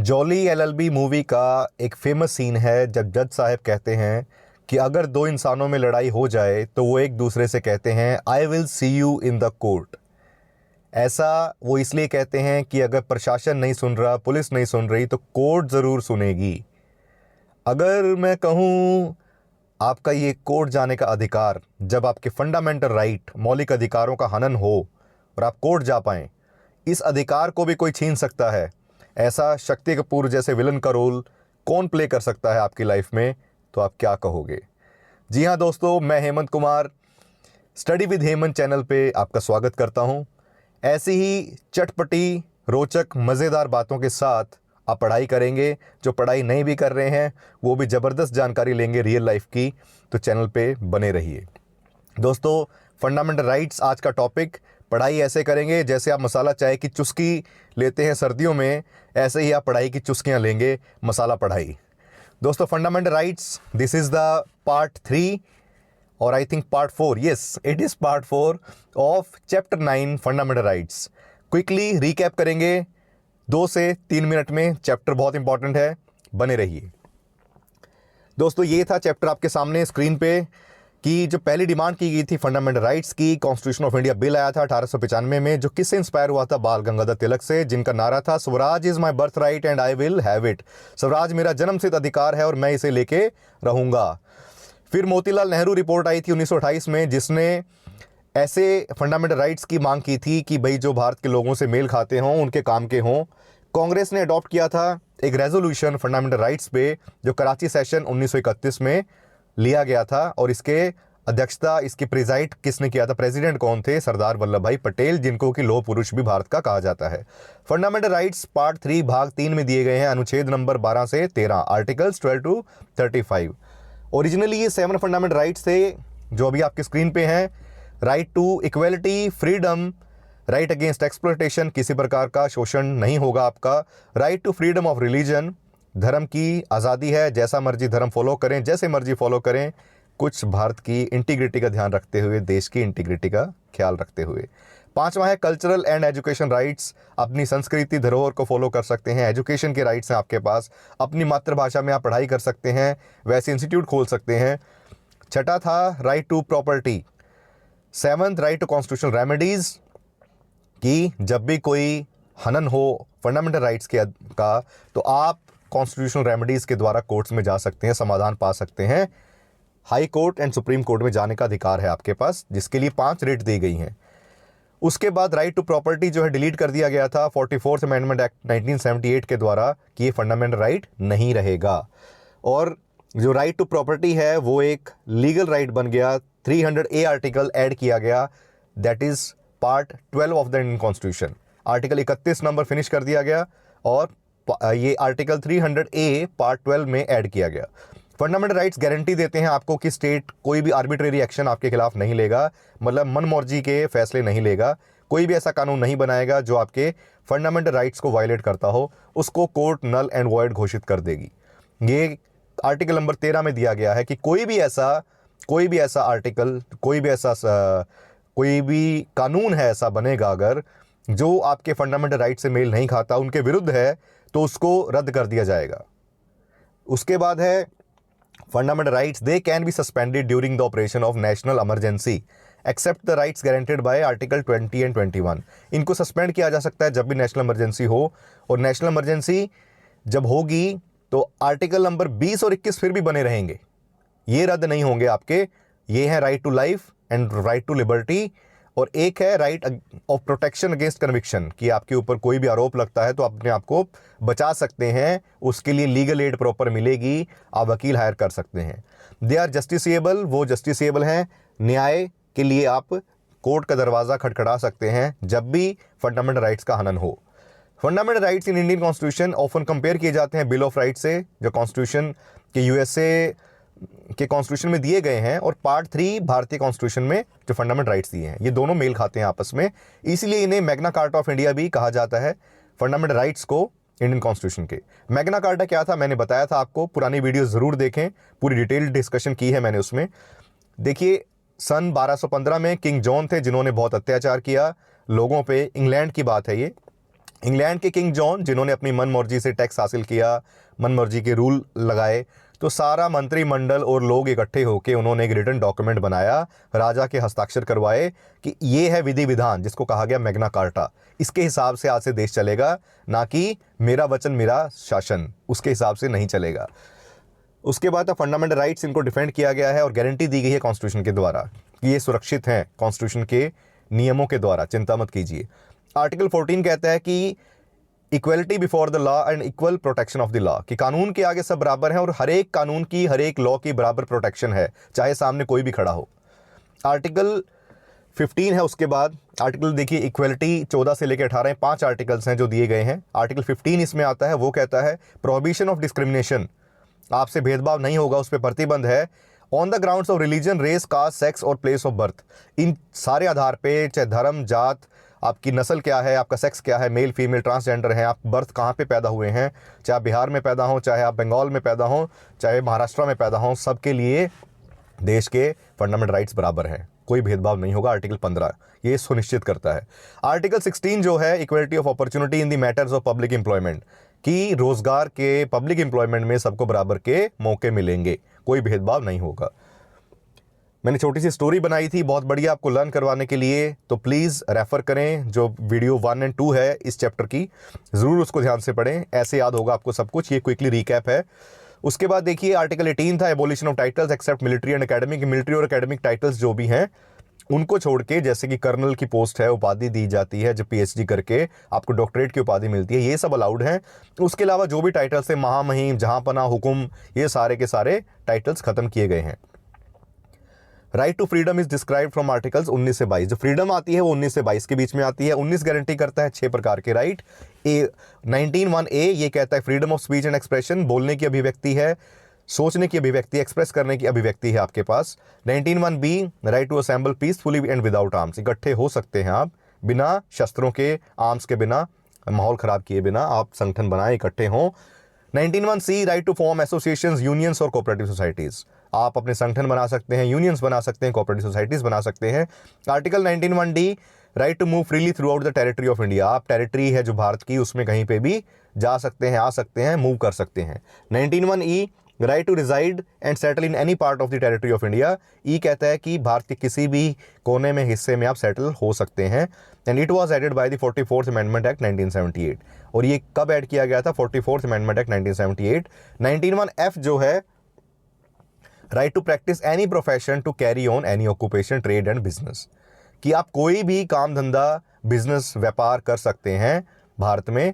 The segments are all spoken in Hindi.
जॉली एलएलबी मूवी का एक फेमस सीन है जब जज साहब कहते हैं कि अगर दो इंसानों में लड़ाई हो जाए तो वो एक दूसरे से कहते हैं I will see you in the court. ऐसा वो इसलिए कहते हैं कि अगर प्रशासन नहीं सुन रहा, पुलिस नहीं सुन रही, तो कोर्ट ज़रूर सुनेगी। अगर मैं कहूँ आपका ये कोर्ट जाने का अधिकार, जब आपके फंडामेंटल राइट, मौलिक अधिकारों का हनन हो और आप कोर्ट जा पाएँ, इस अधिकार को भी कोई छीन सकता है। ऐसा शक्ति कपूर जैसे विलन का रोल कौन प्ले कर सकता है आपकी लाइफ में, तो आप क्या कहोगे? जी हाँ दोस्तों, मैं Hemant Kumar study with Hemant channel पे आपका स्वागत करता हूँ। ऐसी ही चटपटी, रोचक, मज़ेदार बातों के साथ आप पढ़ाई करेंगे। जो पढ़ाई नहीं भी कर रहे हैं वो भी ज़बरदस्त जानकारी लेंगे रियल लाइफ की, तो चैनल पे बने रहिए। दोस्तों, फंडामेंटल राइट्स आज का टॉपिक। पढ़ाई ऐसे करेंगे जैसे आप मसाला चाय की चुस्की लेते हैं सर्दियों में, ऐसे ही आप पढ़ाई की चुस्कियां लेंगे, मसाला पढ़ाई। दोस्तों, fundamental rights, this is the part 3 और I think part 4, yes it is part 4 of chapter 9 fundamental rights. Quickly recap करेंगे 2 से 3 मिनट में। चैप्टर बहुत इंपॉर्टेंट है, बने रहिए। दोस्तों, ये था चैप्टर आपके सामने स्क्रीन पे कि जो पहली डिमांड की गई थी फंडामेंटल राइट्स की, कॉन्स्टिट्यूशन ऑफ इंडिया बिल आया था 1895 में, जो किससे इंस्पायर हुआ था? बाल गंगाधर तिलक से, जिनका नारा था Swaraj is my birth right and I will have it. Swaraj मेरा जन्मसिद्ध अधिकार है और मैं इसे लेके रहूंगा। फिर मोतीलाल नेहरू रिपोर्ट आई थी 1928 में, जिसने ऐसे फंडामेंटल राइट्स की मांग की थी कि भाई जो भारत के लोगों से मेल खाते हों, उनके काम के हों। कांग्रेस ने अडॉप्ट किया था एक रेजोल्यूशन फंडामेंटल राइट्स पे, जो कराची सेशन 1931 में लिया गया था, और इसके अध्यक्षता, इसकी प्रिजाइड किसने किया था? प्रेसिडेंट कौन थे? सरदार वल्लभ भाई पटेल, जिनको कि लौह पुरुष भी भारत का कहा जाता है। फंडामेंटल राइट्स पार्ट 3 भाग 3 में दिए गए हैं, अनुच्छेद नंबर 12 से 13, आर्टिकल्स 12 to 35। ओरिजिनली ये 7 फंडामेंटल राइट्स थे जो अभी आपकी स्क्रीन पे हैं। Right to equality, freedom, right against exploitation, किसी प्रकार का शोषण नहीं होगा आपका। Right to freedom of religion, धर्म की आज़ादी है, जैसा मर्जी धर्म फॉलो करें, जैसे मर्जी फॉलो करें, कुछ भारत की इंटीग्रिटी का ध्यान रखते हुए, देश की इंटीग्रिटी का ख्याल रखते हुए। 5वां है कल्चरल एंड एजुकेशन राइट्स, अपनी संस्कृति धरोहर को फॉलो कर सकते हैं। एजुकेशन के राइट्स हैं आपके पास, अपनी मातृभाषा में आप पढ़ाई कर सकते हैं, वैसे इंस्टीट्यूट खोल सकते हैं। 6वां था right to property. 7th right to constitutional remedies, कि जब भी कोई हनन हो फंडामेंटल राइट्स का, तो आप कॉन्स्टिट्यूशनल रेमेडीज़ के द्वारा कोर्ट्स में जा सकते हैं, समाधान पा सकते हैं। High court and supreme court में जाने का अधिकार है आपके पास, जिसके लिए 5 रेट दी गई हैं। उसके बाद राइट टू प्रॉपर्टी जो है डिलीट कर दिया गया था 44th अमेंडमेंट एक्ट 1978 के द्वारा, कि ये फंडामेंटल राइट नहीं रहेगा। और जो राइट टू प्रॉपर्टी है वो एक लीगल राइट बन गया। 300A आर्टिकल ऐड किया गया, that is part 12 of the Indian constitution. Article 31 number finish कर दिया गया और ये आर्टिकल 300A पार्ट 12 में ऐड किया गया। फंडामेंटल राइट्स गारंटी देते हैं आपको कि स्टेट कोई भी आर्बिट्रेरी एक्शन आपके खिलाफ नहीं लेगा, मतलब मनमर्जी के फैसले नहीं लेगा। कोई भी ऐसा कानून नहीं बनाएगा जो आपके फंडामेंटल राइट्स को वायलेट करता हो, उसको कोर्ट नल एंड वॉइड घोषित कर देगी। ये आर्टिकल नंबर 13 में दिया गया है कि कोई भी ऐसा आर्टिकल, कोई भी कानून है ऐसा बनेगा अगर जो आपके फंडामेंटल राइट से मेल नहीं खाता, उनके विरुद्ध है, तो उसको रद्द कर दिया जाएगा। उसके बाद है fundamental rights, they can be suspended during the operation of national emergency except the rights guaranteed by article 20 and 21। इनको सस्पेंड किया जा सकता है जब भी नेशनल इमरजेंसी हो, और नेशनल इमरजेंसी जब होगी तो आर्टिकल नंबर 20 और 21 फिर भी बने रहेंगे, ये रद्द नहीं होंगे आपके। ये है right to life and right to liberty, और एक है right of protection against conviction, कि आपके ऊपर कोई भी आरोप लगता है तो अपने आप को बचा सकते हैं, उसके लिए लीगल एड प्रॉपर मिलेगी, आप वकील हायर कर सकते हैं। दे आर जस्टिसेबल, वो जस्टिसेबल हैं, न्याय के लिए आप कोर्ट का दरवाज़ा खटखटा सकते हैं जब भी फंडामेंटल राइट्स का हनन हो। Fundamental rights in Indian constitution often compare किए जाते हैं बिल ऑफ राइट्स से, जो कॉन्स्टिट्यूशन के यूएसए के कॉन्स्टिट्यूशन में दिए गए हैं, और पार्ट 3 भारतीय कॉन्स्टिट्यूशन में जो फंडामेंटल राइट्स दिए हैं, ये दोनों मेल खाते हैं आपस में, इसलिए इन्हें मैग्ना कार्टा ऑफ इंडिया भी कहा जाता है, फंडामेंटल राइट्स को इंडियन कॉन्स्टिट्यूशन के। मैग्ना कार्टा क्या था मैंने बताया था आपको, पुरानी वीडियो ज़रूर देखें, पूरी डिटेल्ड डिस्कशन की है मैंने उसमें। देखिए, सन 1215 में किंग जॉन थे जिन्होंने बहुत अत्याचार किया लोगों पे, इंग्लैंड की बात है ये, इंग्लैंड के किंग जॉन, जिन्होंने अपनी मनमर्जी से टैक्स हासिल किया, मनमर्जी के रूल लगाए, तो सारा मंत्रिमंडल और लोग इकट्ठे होकर उन्होंने एक रिटन डॉक्यूमेंट बनाया, राजा के हस्ताक्षर करवाए कि ये है विधि विधान, जिसको कहा गया मैग्ना कार्टा। इसके हिसाब से आज से देश चलेगा, ना कि मेरा वचन मेरा शासन, उसके हिसाब से नहीं चलेगा। उसके बाद फंडामेंटल राइट्स, इनको डिफेंड किया गया है और गारंटी दी गई है कॉन्स्टिट्यूशन के द्वारा कि ये सुरक्षित हैं कॉन्स्टिट्यूशन के नियमों के द्वारा, चिंता मत कीजिए। आर्टिकल 14 कहता है कि equality before the law and equal protection of the law, कि कानून के आगे सब बराबर हैं और हर एक कानून की, हर एक लॉ की बराबर प्रोटेक्शन है, चाहे सामने कोई भी खड़ा हो। आर्टिकल 15 है उसके बाद आर्टिकल देखिए, इक्वलिटी 14 से लेकर 18 5 आर्टिकल्स हैं जो दिए गए हैं। आर्टिकल 15 इसमें आता है, वो कहता है प्रोहिबिशन ऑफ डिस्क्रिमिनेशन, आपसे भेदभाव नहीं होगा, उस पर प्रतिबंध है। On the grounds of religion, race, caste, sex और प्लेस ऑफ बर्थ, इन सारे आधार पे, चाहे धर्म, जात, आपकी नस्ल क्या है, आपका सेक्स क्या है, मेल फीमेल ट्रांसजेंडर हैं, आप बर्थ कहाँ पे पैदा हुए हैं, चाहे आप बिहार में पैदा हों, चाहे आप बंगाल में पैदा हों, चाहे महाराष्ट्र में पैदा हों, सबके लिए देश के फंडामेंटल राइट्स बराबर हैं, कोई भेदभाव नहीं होगा। आर्टिकल 15 ये सुनिश्चित करता है। आर्टिकल 16 जो है, equality of opportunity in the matters of public employment, कि रोजगार के, पब्लिक एम्प्लॉयमेंट में सबको बराबर के मौके मिलेंगे, कोई भेदभाव नहीं होगा। मैंने छोटी सी स्टोरी बनाई थी, बहुत बढ़िया, आपको लर्न करवाने के लिए, तो प्लीज़ रेफ़र करें, जो वीडियो 1 और 2 है इस चैप्टर की, ज़रूर उसको ध्यान से पढ़ें, ऐसे याद होगा आपको सब कुछ। ये क्विकली रिकैप है। उसके बाद देखिए आर्टिकल 18 था, abolition of titles except military and academic, military और एकेडमिक टाइटल्स जो भी हैं उनको छोड़ के, जैसे कि कर्नल की पोस्ट है, उपाधि दी जाती है, जब PhD करके आपको डॉक्टरेट की उपाधि मिलती है, ये सब अलाउड हैं। उसके अलावा जो भी टाइटल्स हैं, महामहिम, जहाँपना, हुकुम, ये सारे के सारे टाइटल्स खत्म किए गए हैं। Right to freedom is describe from articles 19 से 22, जो फ्रीडम आती है वो 19 से 22 के बीच में आती है। 19 गारंटी करता है 6 प्रकार के राइट। 19(1)(a) ये कहता है freedom of speech and expression, बोलने की अभिव्यक्ति है, सोचने की अभिव्यक्ति, एक्सप्रेस करने की अभिव्यक्ति है आपके पास। 19(1)(b) right to assemble peacefully and without arms, इकट्ठे हो सकते हैं आप बिना शस्त्रों के, आर्म्स के बिना, माहौल ख़राब किए बिना आप संगठन बनाएं, इकट्ठे हों। 19(1)(c) right to form associations, unions और कोऑपरेटिव सोसाइटीज़, आप अपने संगठन बना सकते हैं, यूनियंस बना सकते हैं, कोऑपरेटिव सोसाइटीज़ बना सकते हैं। Article 19(1)(d) right to move freely throughout the territory of India, आप टेरिटरी है जो भारत की, उसमें कहीं पे भी जा सकते हैं, आ सकते हैं, मूव कर सकते हैं। 19(1)(e) right to reside and settle in any part of the territory of India, ई कहता है कि भारत के किसी भी कोने में, हिस्से में आप सेटल हो सकते हैं। And it was added by the 44th amendment act 1978, और ये कब ऐड किया गया था? 44th amendment act 1978। 19(1)(f) जो है right to practise any profession to carry on any occupation, trade and business, कि आप कोई भी काम धंधा, बिजनेस, व्यापार कर सकते हैं भारत में।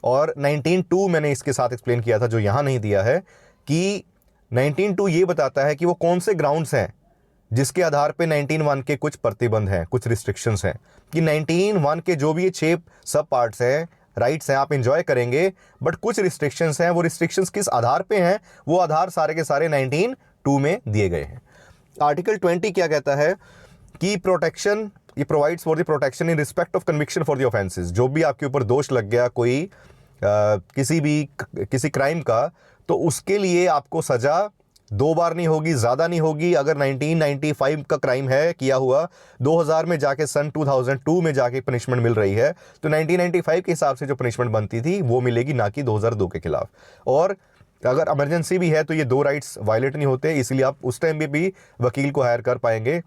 और 19(2) मैंने इसके साथ एक्सप्लेन किया था, जो यहाँ नहीं दिया है, कि 19(2) ये बताता है कि वो कौन से ग्राउंड्स हैं जिसके आधार पे 19(1) के कुछ प्रतिबंध हैं, कुछ रिस्ट्रिक्शंस हैं, कि 19(1) के जो भी ये 6 सब पार्ट्स हैं, राइट्स हैं, आप एंजॉय करेंगे, बट कुछ रिस्ट्रिक्शंस हैं। वो रिस्ट्रिक्शंस किस आधार पे हैं? वो आधार सारे के सारे 19(2) में दिए गए हैं। आर्टिकल 20 क्या कहता है कि प्रोटेक्शन, ये provides for the protection in respect of conviction for the offences, जो भी आपके ऊपर दोष लग गया कोई किसी क्राइम का, तो उसके लिए आपको सज़ा 2 बार नहीं होगी, ज़्यादा नहीं होगी। अगर 1995 का क्राइम है किया हुआ, 2000 में जाके सन 2002 में जाके पनिशमेंट मिल रही है, तो 1995 के हिसाब से जो पनिशमेंट बनती थी वो मिलेगी, ना कि 2002 के खिलाफ। और अगर इमरजेंसी भी है तो ये 2 राइट्स वायलेट नहीं होते, इसलिए आप उस टाइम भी वकील को हायर कर पाएंगे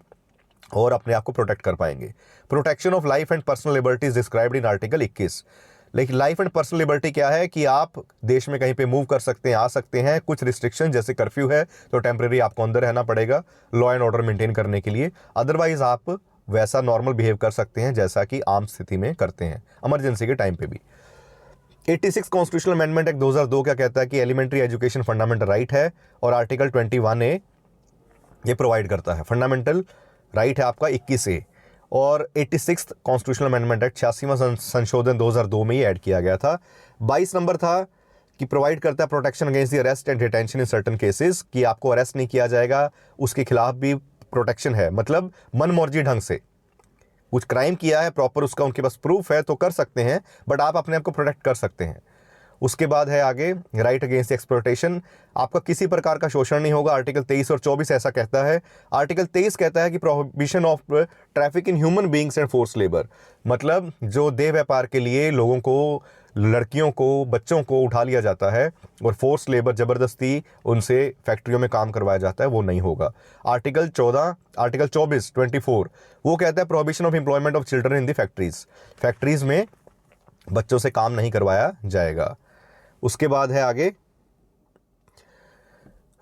और अपने आप को प्रोटेक्ट कर पाएंगे। Protection of life and personal liberties described in article 21। लेकिन लाइफ एंड पर्सनल लिबर्टी क्या है कि आप देश में कहीं पे मूव कर सकते हैं, आ सकते हैं, कुछ रिस्ट्रिक्शन जैसे कर्फ्यू है तो टेम्प्रेरी आपको अंदर रहना पड़ेगा लॉ एंड ऑर्डर मेंटेन करने के लिए, अदरवाइज आप वैसा नॉर्मल बिहेव कर सकते हैं जैसा कि आम स्थिति में करते हैं इमरजेंसी के टाइम पे भी। 86 कॉन्स्टिट्यूशनल अमेंडमेंट एक्ट 2002 क्या कहता है कि एलिमेंट्री एजुकेशन फंडामेंटल राइट है, और आर्टिकल 21A ये प्रोवाइड करता है। फंडामेंटल राइट है आपका 21A। और 86 कॉन्स्टिट्यूशनल अमेंडमेंट एक्ट 86वां संशोधन 2002 में ही ऐड किया गया था। 22 नंबर था कि प्रोवाइड करता है protection against the arrest and detention in certain cases, कि आपको अरेस्ट नहीं किया जाएगा, उसके खिलाफ भी प्रोटेक्शन है, मतलब मनमर्जी ढंग से कुछ क्राइम किया है, प्रॉपर उसका उनके पास प्रूफ है तो कर सकते हैं, बट आप अपने आप को प्रोटेक्ट कर सकते हैं। उसके बाद है आगे राइट अगेंस्ट एक्सप्लॉयटेशन, आपका किसी प्रकार का शोषण नहीं होगा, आर्टिकल 23 और 24 ऐसा कहता है। आर्टिकल 23 कहता है कि prohibition of traffic in human beings and force labour, मतलब जो देह व्यापार के लिए लोगों को, लड़कियों को, बच्चों को उठा लिया जाता है और फोर्स लेबर ज़बरदस्ती उनसे फैक्ट्रियों में काम करवाया जाता है, वो नहीं होगा। आर्टिकल 24 वो कहता है prohibition of employment of children in the factories में बच्चों से काम नहीं करवाया जाएगा। उसके बाद है आगे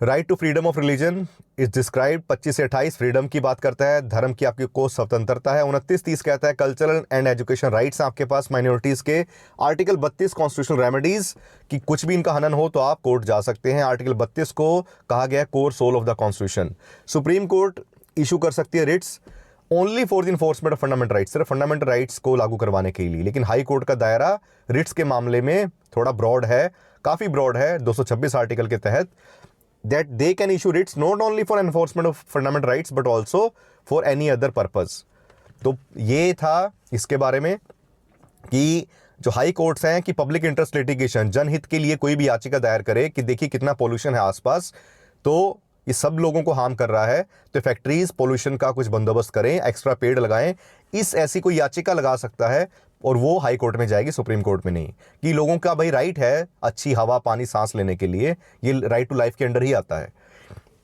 right to freedom of religion is describe, 25 से 28 फ्रीडम की बात करता है, धर्म की आपकी को स्वतंत्रता है। 29-30 कहता है कल्चरल एंड एजुकेशन राइट्स आपके पास माइनॉरिटीज़ के। आर्टिकल 32 कॉन्स्टिट्यूशनल रेमेडीज़ कि कुछ भी इनका हनन हो तो आप कोर्ट जा सकते हैं। आर्टिकल 32 को कहा गया है core soul of the constitution. Supreme court issue कर सकती है writs only for the enforcement of fundamental rights, सिर्फ फंडामेंटल राइट्स को लागू करवाने के लिए। लेकिन हाई कोर्ट का दायरा रिट्स के मामले में थोड़ा ब्रॉड है, काफ़ी ब्रॉड है 226 आर्टिकल के तहत, that they can issue writs not only for enforcement of fundamental rights but also for any other purpose। तो ये था इसके बारे में कि जो हाई कोर्ट्स हैं कि पब्लिक इंटरेस्ट लिटिगेशन, जनहित के लिए कोई भी याचिका दायर करे कि देखिए कितना पोल्यूशन है आसपास, तो ये सब लोगों को हार्म कर रहा है, तो फैक्ट्रीज पोल्यूशन का कुछ बंदोबस्त करें, एक्स्ट्रा पेड़ लगाएं, इस ऐसी कोई याचिका लगा सकता है और वो हाई कोर्ट में जाएगी, सुप्रीम कोर्ट में नहीं। कि लोगों का भाई राइट है अच्छी हवा पानी सांस लेने के लिए, ये राइट टू लाइफ के अंडर ही आता है।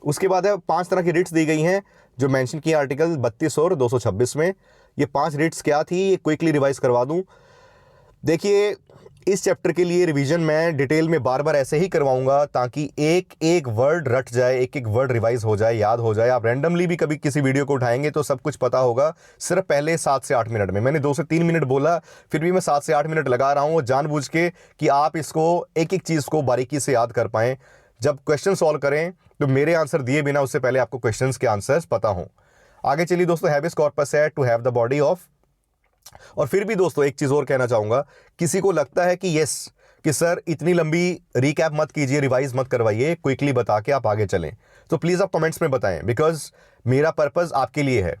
उसके बाद है 5 तरह की रिट्स दी गई हैं जो मेंशन की आर्टिकल 32 और 226 में। ये 5 रिट्स क्या थी, ये क्विकली रिवाइज करवा दूं। देखिए इस चैप्टर के लिए रिवीजन मैं डिटेल में बार बार ऐसे ही करवाऊंगा ताकि एक एक वर्ड रट जाए, एक एक वर्ड रिवाइज हो जाए, याद हो जाए। आप रैंडमली भी कभी किसी वीडियो को उठाएंगे तो सब कुछ पता होगा सिर्फ पहले 7 से 8 मिनट में। मैंने 2 से 3 मिनट बोला, फिर भी मैं 7 से 8 मिनट लगा रहा हूँ जानबूझ के कि आप इसको एक एक चीज़ को बारीकी से याद कर पाएँ। जब क्वेश्चन सॉल्व करें तो मेरे आंसर दिए बिना उससे पहले आपको क्वेश्चन के आंसर्स पता हों। आगे चलिए दोस्तों, हैबिस कॉर्पस है to have the body of. और फिर भी दोस्तों एक चीज़ और कहना चाहूँगा, किसी को लगता है कि यस कि सर इतनी लंबी रिकैप मत कीजिए, रिवाइज मत करवाइए, क्विकली बता के आप आगे चलें, तो प्लीज़ आप कमेंट्स में बताएं, बिकॉज मेरा पर्पज़ आपके लिए है।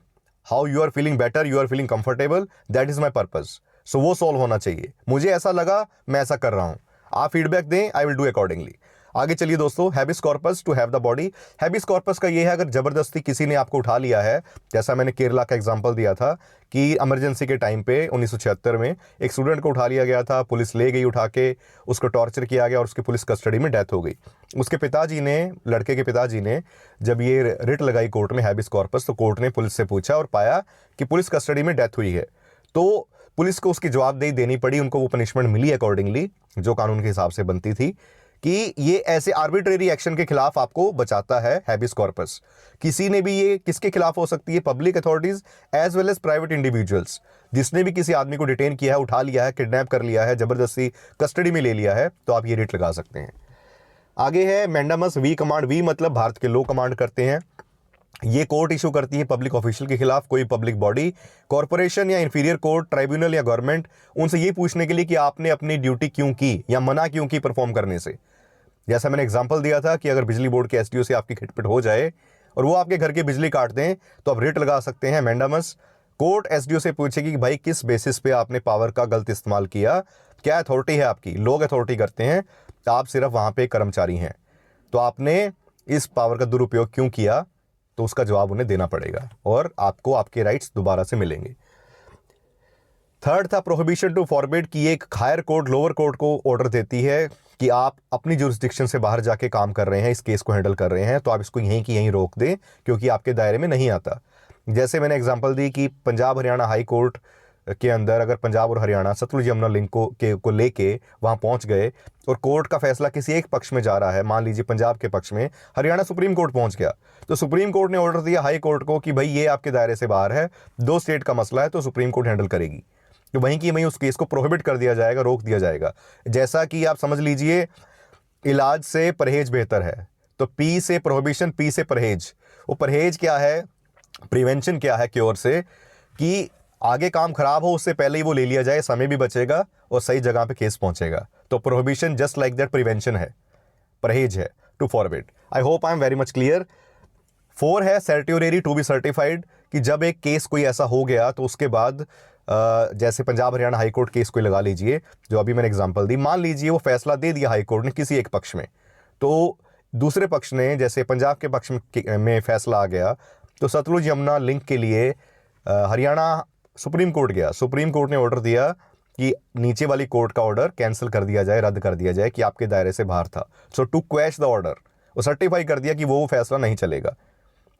How you are feeling better, you are feeling comfortable, that is my purpose. So वो सॉल्व होना चाहिए। मुझे ऐसा लगा मैं ऐसा कर रहा हूँ, आप फीडबैक दें, आई विल डू अकॉर्डिंगली। आगे चलिए दोस्तों, habeas corpus to have the body. Habeas corpus का ये है अगर ज़बरदस्ती किसी ने आपको उठा लिया है, जैसा मैंने केरला का एग्जांपल दिया था कि इमरजेंसी के टाइम पे 1976 में एक स्टूडेंट को उठा लिया गया था, पुलिस ले गई उठा के, उसको टॉर्चर किया गया और उसकी पुलिस कस्टडी में डेथ हो गई। उसके पिताजी ने, लड़के के पिताजी ने जब ये रिट लगाई कोर्ट में हैबिस कॉर्पस, तो कोर्ट ने पुलिस से पूछा और पाया कि पुलिस कस्टडी में डेथ हुई है, तो पुलिस को उसकी जवाबदेही देनी पड़ी, उनको वो पनिशमेंट मिली अकॉर्डिंगली जो कानून के हिसाब से बनती थी। कि ये ऐसे आर्बिट्रेरी एक्शन के खिलाफ आपको बचाता है हैबिस कॉर्पस। किसी ने भी, ये किसके खिलाफ हो सकती है, public authorities as well as private individuals. जिसने भी किसी आदमी को डिटेन किया है, उठा लिया है, किडनैप कर लिया है, जबरदस्ती कस्टडी में ले लिया है, तो आप ये रिट लगा सकते हैं। आगे है मैंडामस वी कमांड। वी मतलब भारत के लोग कमांड करते हैं। ये कोर्ट इशू करती है पब्लिक ऑफिशियल के खिलाफ, कोई पब्लिक बॉडी, कॉर्पोरेशन या इंफीरियर कोर्ट, ट्राइब्यूनल या गवर्नमेंट, उनसे ये पूछने के लिए कि आपने अपनी ड्यूटी क्यों की या मना क्यों की परफॉर्म करने से। जैसा मैंने एग्जांपल दिया था कि अगर बिजली बोर्ड के एसडीओ से आपकी खिटपिट हो जाए और वो आपके घर की बिजली काट दें, तो आप रिट लगा सकते हैं मैंडामस। कोर्ट एसडीओ से पूछेगी कि भाई किस बेसिस पे आपने पावर का गलत इस्तेमाल किया, क्या अथॉरिटी है आपकी, लोग अथॉरिटी करते हैं, तो आप सिर्फ वहाँ पे कर्मचारी हैं, तो आपने इस पावर का दुरुपयोग क्यों किया, तो उसका जवाब उन्हें देना पड़ेगा और आपको आपके राइट्स दोबारा से मिलेंगे। थर्ड था प्रोहिबिशन टू फॉरबिड, कि एक हायर कोर्ट लोअर कोर्ट को ऑर्डर देती है कि आप अपनी जुरिस्डिक्शन से बाहर जाके काम कर रहे हैं, इस केस को हैंडल कर रहे हैं, तो आप इसको यहीं की यहीं रोक दें क्योंकि आपके दायरे में नहीं आता। जैसे मैंने एग्जांपल दी कि पंजाब हरियाणा हाई कोर्ट के अंदर अगर पंजाब और हरियाणा सतलुज यमुना लिंक को लेके वहाँ पहुँच गए और कोर्ट का फैसला किसी एक पक्ष में जा रहा है, मान लीजिए पंजाब के पक्ष में, हरियाणा सुप्रीम कोर्ट पहुँच गया, तो सुप्रीम कोर्ट ने ऑर्डर दिया हाई कोर्ट को कि भाई ये आपके दायरे से बाहर है, 2 स्टेट का मसला है, तो सुप्रीम कोर्ट हैंडल करेगी, तो वहीं की वहीं उस केस को प्रोहिबिट कर दिया जाएगा, रोक दिया जाएगा। जैसा कि आप समझ लीजिए इलाज से परहेज बेहतर है, तो पी से प्रोहिबिशन, पी से परहेज। वो परहेज क्या है, प्रिवेंशन क्या है क्योर से, कि आगे काम खराब हो उससे पहले ही वो ले लिया जाए, समय भी बचेगा और सही जगह पे केस पहुंचेगा। तो prohibition just like that prevention है, परहेज है, to forbid. I hope I am very much clear. 4 है सर्टियोरेरी टू बी सर्टिफाइड, कि जब एक केस कोई ऐसा हो गया तो उसके बाद जैसे Punjab Haryana high court case कोई लगा लीजिए, जो अभी मैंने एग्जांपल दी, मान लीजिए वो फैसला दे दिया हाई कोर्ट ने किसी एक पक्ष में, तो दूसरे पक्ष ने, जैसे पंजाब के पक्ष में फैसला आ गया, तो सतलुज यमुना लिंक के लिए हरियाणा सुप्रीम कोर्ट गया। सुप्रीम कोर्ट ने ऑर्डर दिया कि नीचे वाली कोर्ट का ऑर्डर कैंसिल कर दिया जाए, रद्द कर दिया जाए कि आपके दायरे से बाहर था। So to quash the order, वो सर्टिफाई कर दिया कि वो फैसला नहीं चलेगा।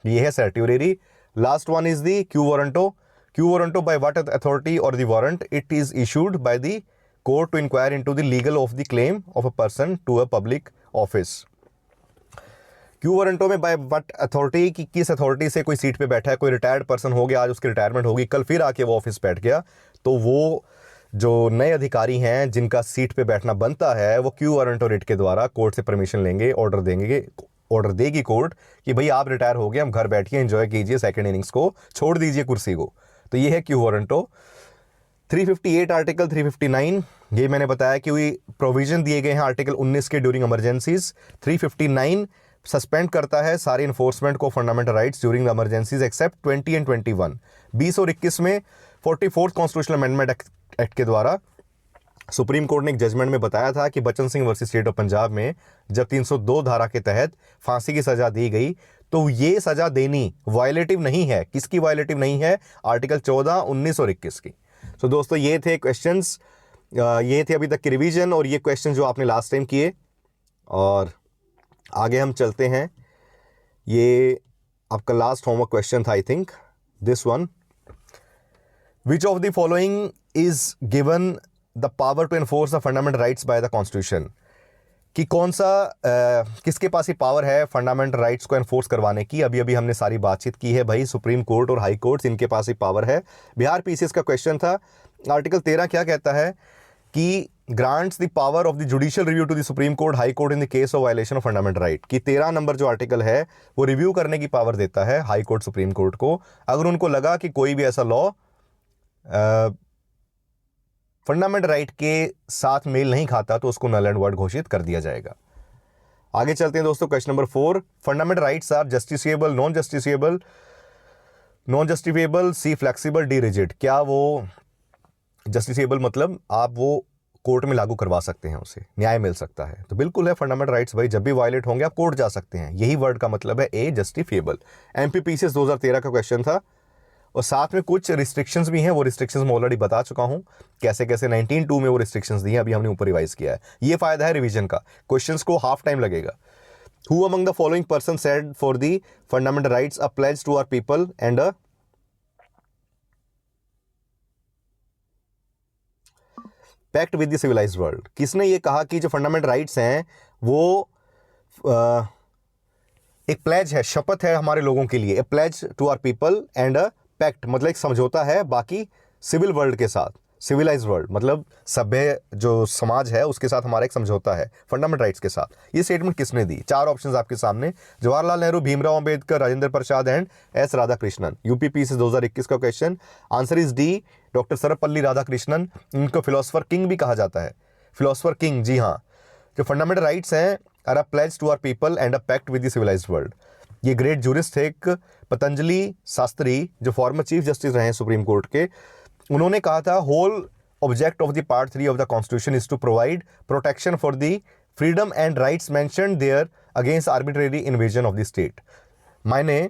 ये है certiorari. Last one is the quo warranto. Quo warranto by what authority और the warrant it is issued by the court to inquire into the legal of the claim of a person to a public office. Quo warranto में बाय व्हाट अथॉरिटी, कि किस अथॉरिटी से कोई सीट पे बैठा है, कोई रिटायर्ड पर्सन हो गया, आज उसकी रिटायरमेंट होगी, कल फिर आके वो ऑफिस बैठ गया, तो वो जो नए अधिकारी हैं जिनका सीट पे बैठना बनता है, वो क्यू वारंटो रिट के द्वारा कोर्ट से परमिशन लेंगे, ऑर्डर देगी कोर्ट कि भाई आप रिटायर हो गए, हम घर बैठिए, एंजॉय कीजिए सेकंड इनिंग्स को, छोड़ दीजिए कुर्सी को। तो ये है क्यू वारंटो। 358 आर्टिकल 359, ये मैंने बताया कि प्रोविजन दिए गए हैं आर्टिकल 19 के ड्यूरिंग इमरजेंसीज। 359 सस्पेंड करता है सारी इन्फोर्समेंट को fundamental rights during the emergencies except 20 and 21। 20 और 21 में 44th कॉन्स्टिट्यूशनल अमेंडमेंट एक्ट के द्वारा सुप्रीम कोर्ट ने एक जजमेंट में बताया था कि Bachchan Singh versus state of Punjab में जब 302 धारा के तहत फांसी की सजा दी गई, तो ये सजा देनी वायलेटिव नहीं है। किसकी वायलेटिव नहीं है? आर्टिकल 14, 19 और 21 की। सो दोस्तों, ये थे क्वेश्चंस, ये थे अभी तक की रिवीजन और ये क्वेश्चन जो आपने लास्ट टाइम किए। और आगे हम चलते हैं। ये आपका लास्ट होमवर्क क्वेश्चन था, I think this one. Which of the following is given the power to enforce the fundamental rights by the constitution, कि कौन सा किसके पास ये पावर है फंडामेंटल राइट्स को एनफोर्स करवाने की। अभी अभी हमने सारी बातचीत की है भाई, सुप्रीम कोर्ट और हाई कोर्ट्स, इनके पास ही पावर है। बिहार पीसीएस का क्वेश्चन था। आर्टिकल 13 क्या कहता है कि grants the power of the judicial review to the supreme court high court in the case of violation of fundamental right, कि 13 नंबर जो आर्टिकल है वो रिव्यू करने की पावर देता है हाई कोर्ट सुप्रीम कोर्ट को, अगर उनको लगा कि कोई भी ऐसा लॉ फंडामेंटल राइट के साथ मेल नहीं खाता तो उसको नल एंड वॉइड घोषित कर दिया जाएगा। आगे चलते हैं दोस्तों, question number 4। Fundamental rights are justiciable, non justiciable, non justifiable, C flexible, D rigid. क्या वो जस्टिसिएबल मतलब आप वो कोर्ट में लागू करवा सकते हैं, उसे न्याय मिल सकता है? तो बिल्कुल है। फंडामेंटल राइट्स भाई जब भी वायलेट होंगे आप कोर्ट जा सकते हैं, यही वर्ड का मतलब है ए, जस्टिफिएबल। एमपीपीसीएस 2013 का क्वेश्चन था और साथ में कुछ रिस्ट्रिक्शंस भी हैं, वो रिस्ट्रिक्शंस मैं ऑलरेडी बता चुका हूं कैसे कैसे 19(2) में वो रिस्ट्रिक्शंस दी हैं, अभी हमने ऊपर रिवाइज किया है। ये फायदा है रिवीजन का, क्वेश्चंस को हाफ टाइम लगेगा। Who among the following person said for the fundamental rights a pledge to our people and a pact with the civilised world? किसने ये कहा कि जो फंडामेंटल राइट्स हैं वो एक प्लेज है, शपथ है हमारे लोगों के लिए, a pledge to our people and a pact मतलब एक समझौता है बाकी सिविल वर्ल्ड के साथ, सिविलाइज्ड वर्ल्ड मतलब सभ्य जो समाज है उसके साथ हमारा एक समझौता है फंडामेंटल राइट्स के साथ। ये स्टेटमेंट किसने दी? 4 ऑप्शंस आपके सामने, Jawaharlal Nehru, Bhimrao Ambedkar, Rajendra Prasad and S Radhakrishnan. UPPCS 2021 का question. Answer is D, doctor Sarvepalli Radhakrishnan. इनको फिलोसोफर किंग भी कहा जाता है, फिलोसोफर किंग, जी हाँ। जो फंडामेंटल राइट्स हैं are a pledge to our people and a pact with the civilised world. ये ग्रेट जूरिस्ट थे एक पतंजलि शास्त्री, जो फॉर्मर चीफ जस्टिस रहे हैं सुप्रीम कोर्ट के। उन्होंने कहा था whole object of the part 3 of the constitution is to provide protection for the freedom and rights mentioned there against arbitrary invasion of the state. मायने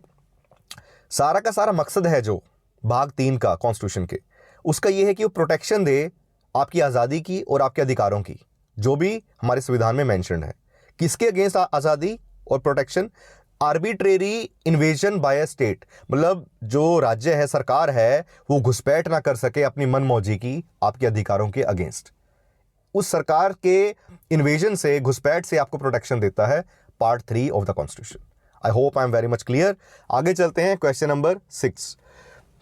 सारा का सारा मकसद है जो भाग 3 का कॉन्स्टिट्यूशन के, उसका ये है कि वो प्रोटेक्शन दे आपकी आज़ादी की और आपके अधिकारों की, जो भी हमारे संविधान में मेंशन्ड है। किसके अगेंस्ट आज़ादी और protection? Arbitrary invasion by a state, मतलब जो राज्य है, सरकार है, वो घुसपैठ ना कर सके अपनी मनमौजी की आपके अधिकारों के अगेंस्ट। उस सरकार के इन्वेजन से, घुसपैठ से आपको प्रोटेक्शन देता है part 3 of the constitution. I hope I am very much clear. आगे चलते हैं, question number 6।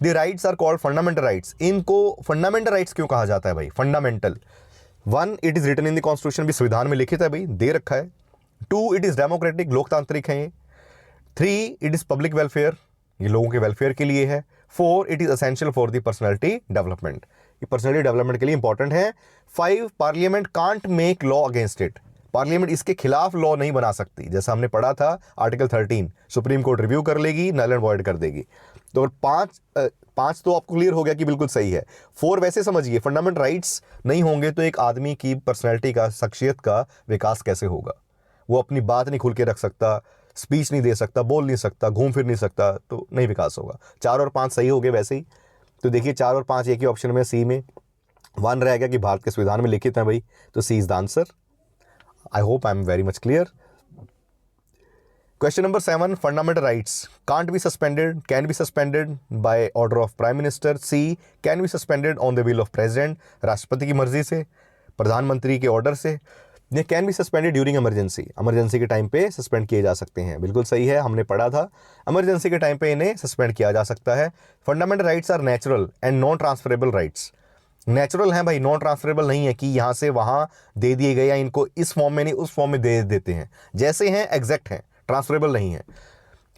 The rights are called fundamental rights. इनको फंडामेंटल राइट्स क्यों कहा जाता है भाई? Fundamental, 1 it is written in the constitution, भी संविधान में लिखित है भाई, दे रखा है। 2 इट इज डेमोक्रेटिक, लोकतांत्रिक है ये। 3 इट इज पब्लिक वेलफेयर, ये लोगों के वेलफेयर के लिए है। 4 it is essential for the personality development, ये पर्सनैलिटी डेवलपमेंट के लिए इंपॉर्टेंट है। 5 parliament can't make law against it, parliament इसके खिलाफ लॉ नहीं बना सकती, जैसा हमने पढ़ा था आर्टिकल 13, सुप्रीम कोर्ट रिव्यू कर लेगी, नल एंड वॉइड कर देगी। तो 5 5 तो आपको क्लियर हो गया कि बिल्कुल सही है। 4 वैसे समझिए, फंडामेंटल राइट्स नहीं होंगे तो एक आदमी की पर्सनैलिटी का, शख्सियत का विकास कैसे होगा? वो अपनी बात नहीं खुल के रख सकता, स्पीच नहीं दे सकता, बोल नहीं सकता, घूम फिर नहीं सकता, तो नहीं विकास होगा। 4 और 5 सही हो गए वैसे ही। तो देखिए 4 और 5 एक ही ऑप्शन में, सी में। 1 रह गया कि भारत के संविधान में लिखित है भाई, तो C is the answer. I hope I am very much clear. Question number 7, fundamental rights can't be suspended, can be suspended by order of Prime Minister. C, can be suspended on the will of President, राष्ट्रपति की मर्जी से, प्रधानमंत्री के ऑर्डर से। ये can be suspended during emergency, emergency के टाइम पे सस्पेंड किए जा सकते हैं। बिल्कुल सही है, हमने पढ़ा था, इमरजेंसी के टाइम पे इन्हें सस्पेंड किया जा सकता है। Fundamental rights are natural and non transferable rights. Natural हैं भाई, नॉन ट्रांसफरेबल नहीं है कि यहाँ से वहाँ दे दिए गए या इनको इस फॉर्म में नहीं उस फॉर्म में दे देते हैं, जैसे हैं एग्जैक्ट हैं, ट्रांसफरेबल नहीं है।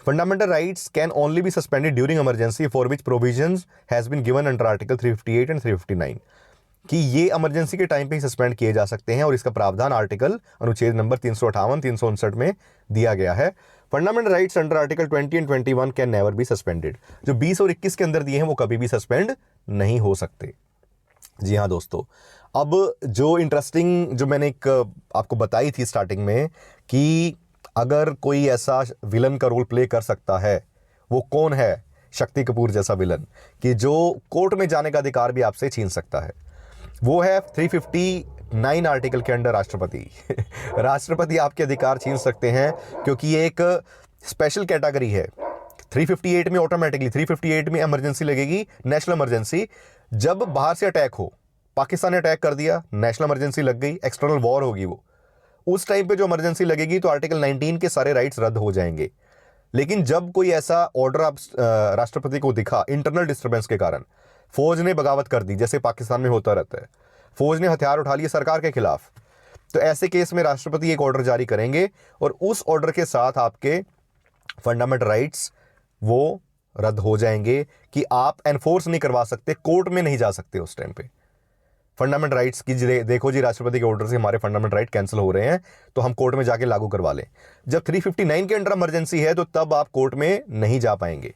Fundamental rights can only be suspended during emergency for which provisions has been given under article 358 and 359, कि ये इमरजेंसी के टाइम पे ही सस्पेंड किए जा सकते हैं और इसका प्रावधान आर्टिकल अनुच्छेद नंबर 358, 359 में दिया गया है। Fundamental rights under article 20 and 21 can never be suspended. जो 20 और 21 के अंदर दिए हैं वो कभी भी सस्पेंड नहीं हो सकते। जी हाँ दोस्तों, अब जो इंटरेस्टिंग जो मैंने एक आपको बताई थी स्टार्टिंग में कि अगर कोई ऐसा विलन का रोल प्ले कर सकता है, वो कौन है? शक्ति कपूर जैसा विलन, कि जो कोर्ट में जाने का अधिकार भी आपसे छीन सकता है। वो है 359 आर्टिकल के अंडर राष्ट्रपति। राष्ट्रपति आपके अधिकार छीन सकते हैं क्योंकि ये एक स्पेशल कैटेगरी है। 358 में ऑटोमेटिकली, 358 में इमरजेंसी लगेगी, नेशनल इमरजेंसी। जब बाहर से अटैक हो, पाकिस्तान ने अटैक कर दिया, नेशनल इमरजेंसी लग गई, एक्सटर्नल वॉर होगी, वो उस टाइम पे जो इमरजेंसी लगेगी तो आर्टिकल 19 के सारे राइट्स रद्द हो जाएंगे। लेकिन जब कोई ऐसा ऑर्डर आप राष्ट्रपति को दिखा इंटरनल डिस्टर्बेंस के कारण, फौज ने बगावत कर दी, जैसे पाकिस्तान में होता रहता है, फौज ने हथियार उठा लिए सरकार के खिलाफ, तो ऐसे केस में राष्ट्रपति एक ऑर्डर जारी करेंगे और उस ऑर्डर के साथ आपके फंडामेंटल राइट्स वो रद्द हो जाएंगे कि आप एनफोर्स नहीं करवा सकते, कोर्ट में नहीं जा सकते उस टाइम पे। फंडामेंटल राइट्स की देखो जी, राष्ट्रपति के ऑर्डर से हमारे फंडामेंटल राइट कैंसिल हो रहे हैं, तो हम कोर्ट में जाके लागू करवा लें। जब 359 के अंडर इमरजेंसी है तो तब आप कोर्ट में नहीं जा पाएंगे,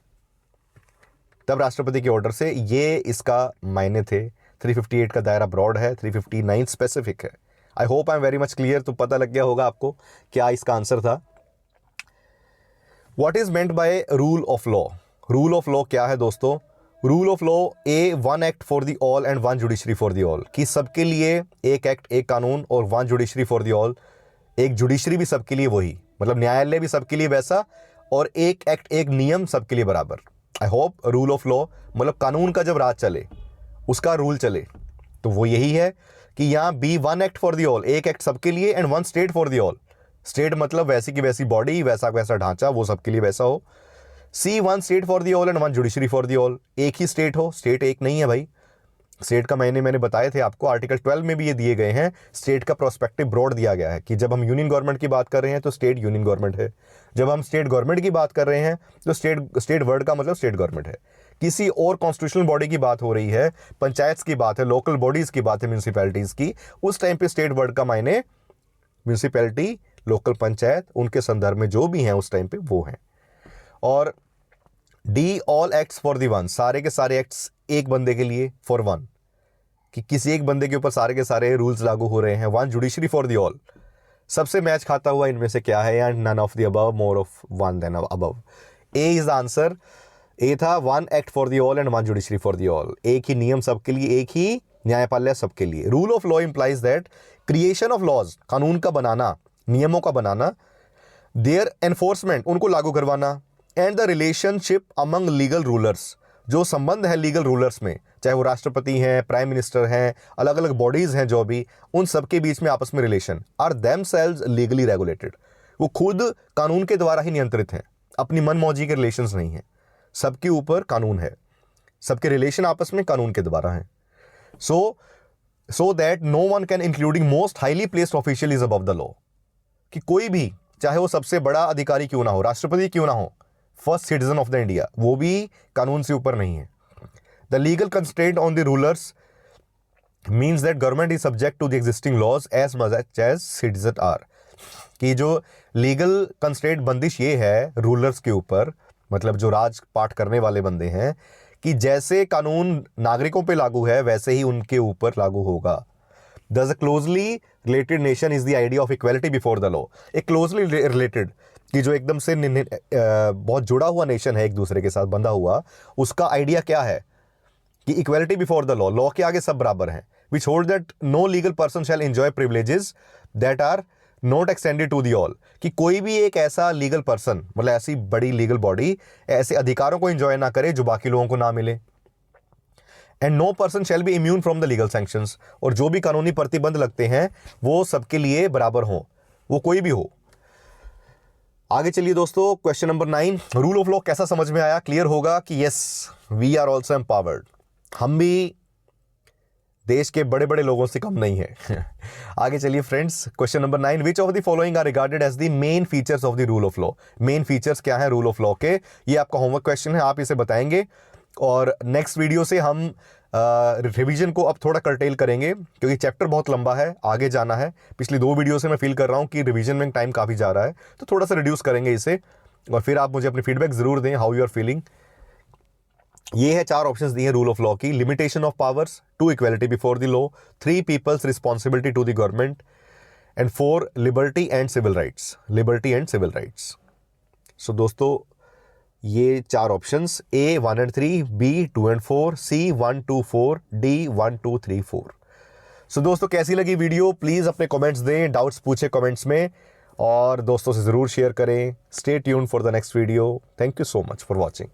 तब राष्ट्रपति के ऑर्डर से। ये इसका मायने थे। 358 का दायरा ब्रॉड है, 359 स्पेसिफिक है। आई hope I am very much clear. तो पता लग गया होगा आपको क्या इसका आंसर था। What is meant by rule of law? Rule of law क्या है दोस्तों? Rule of law A, one act for the all and one judiciary for the all, कि सबके लिए एक एक्ट, एक कानून, और one judiciary for the all, एक जुडिशरी भी सबके लिए वही, मतलब न्यायालय भी सबके लिए वैसा, और एक एक्ट, एक नियम सबके लिए बराबर। I hope rule of law मतलब कानून का जब राज चले, उसका रूल चले, तो वो यही है कि यहाँ be one act for the all, एक एक्ट सबके लिए, and one state for the all. State मतलब वैसी की वैसी बॉडी, वैसा वैसा ढांचा, वो सबके लिए वैसा हो। C one state for the all and one judiciary for the all, एक ही स्टेट हो। स्टेट एक नहीं है भाई, स्टेट का मैंने बताए थे आपको, आर्टिकल 12 में भी ये दिए गए हैं। स्टेट का प्रोस्पेक्टिव ब्रॉड दिया गया है कि जब हम यूनियन गवर्नमेंट की बात कर रहे हैं तो स्टेट यूनियन गवर्नमेंट है, जब हम स्टेट गवर्नमेंट की बात कर रहे हैं तो स्टेट वर्ड का मतलब स्टेट गवर्नमेंट है। किसी और कॉन्स्टिट्यूशनल बॉडी की बात हो रही है, पंचायत की बात है, लोकल बॉडीज की बात है, म्यूनसिपैलिटीज की, उस टाइम पे स्टेट वर्ड का मायने म्यूनसिपैलिटी, लोकल पंचायत, उनके संदर्भ में जो भी हैं उस टाइम पे वो हैं। और D all acts for the one, सारे के सारे एक्ट्स एक बंदे के लिए, फॉर वन, कि किसी एक बंदे के ऊपर सारे के सारे रूल्स लागू हो रहे हैं। One judiciary for the all, सबसे मैच खाता हुआ इनमें से क्या है? And none of the above, more of one than above. A is the answer. A था one act for the all and one judiciary for the all, एक ही नियम सबके लिए, एक ही न्यायपालिका सबके लिए। Rule of law implies that creation of laws, कानून का बनाना, नियमों का बनाना, देयर एनफोर्समेंट, उनको लागू करवाना, and the relationship among legal rulers, जो संबंध है लीगल रूलर्स में, चाहे वो राष्ट्रपति हैं, प्राइम मिनिस्टर हैं, अलग अलग बॉडीज हैं जो भी, उन सबके बीच में आपस में relation are themselves legally regulated, वो खुद कानून के द्वारा ही नियंत्रित हैं, अपनी मनमौजी के रिलेशंस नहीं हैं, सबके ऊपर कानून है, सबके रिलेशन आपस में कानून के द्वारा हैं। So that no one can including most highly placed official is above the law, कि कोई भी, चाहे वो सबसे बड़ा अधिकारी क्यों ना हो, राष्ट्रपति क्यों ना हो, first citizen of the India, वो भी कानून से ऊपर नहीं है। The legal constraint on the rulers means that government is subject to the existing laws as much as citizen are, कि जो लीगल कंस्ट्रेंट बंदिश ये है रूलर्स के ऊपर, मतलब जो राज पाठ करने वाले बंदे हैं, कि जैसे कानून नागरिकों पे लागू है वैसे ही उनके ऊपर लागू होगा। Thus, a closely related nation is the idea of equality before the law. एक closely related कि जो एकदम से बहुत जुड़ा हुआ नेशन है एक दूसरे के साथ बंधा हुआ, उसका आइडिया क्या है कि equality before the law, law के आगे सब बराबर हैं। Which hold that no legal person shall enjoy privileges that are not extended to the all, कि कोई भी एक ऐसा लीगल पर्सन, मतलब ऐसी बड़ी लीगल बॉडी ऐसे अधिकारों को एंजॉय ना करे जो बाकी लोगों को ना मिले। And no person shall be immune from the legal sanctions, और जो भी कानूनी प्रतिबंध लगते हैं वो सबके लिए बराबर हो, वो कोई भी हो। आगे चलिए दोस्तों, question number 9, rule of law कैसा समझ में आया? क्लियर होगा कि yes, we are also empowered, हम भी देश के बड़े बड़े लोगों से कम नहीं है। आगे चलिए friends, question number 9, which of the following are regarded as the main features of the rule of law? Main features क्या है रूल ऑफ लॉ के? ये आपका होमवर्क क्वेश्चन है, आप इसे बताएंगे। और नेक्स्ट वीडियो से हम रिवीजन को अब थोड़ा कर्टेल करेंगे क्योंकि चैप्टर बहुत लंबा है, आगे जाना है। पिछली 2 वीडियो से मैं फील कर रहा हूँ कि रिवीजन में टाइम काफ़ी जा रहा है, तो थोड़ा सा रिड्यूस करेंगे इसे, और फिर आप मुझे अपनी फीडबैक ज़रूर दें, हाउ यू आर फीलिंग। ये है 4 ऑप्शंस दिए रूल ऑफ लॉ की। Limitation of powers, 2 equality before the law, 3 people's responsibility to the government, and 4 liberty and civil rights, liberty and civil rights. So दोस्तों, ये 4 options, A 1 and 3, B 2 and 4, C 1 2 4, D 1 2 3 4। सो दोस्तों, कैसी लगी वीडियो? प्लीज़ अपने कमेंट्स दें, डाउट्स पूछे कमेंट्स में, और दोस्तों से ज़रूर शेयर करें। Stay tuned for the next video. Thank you so much for watching.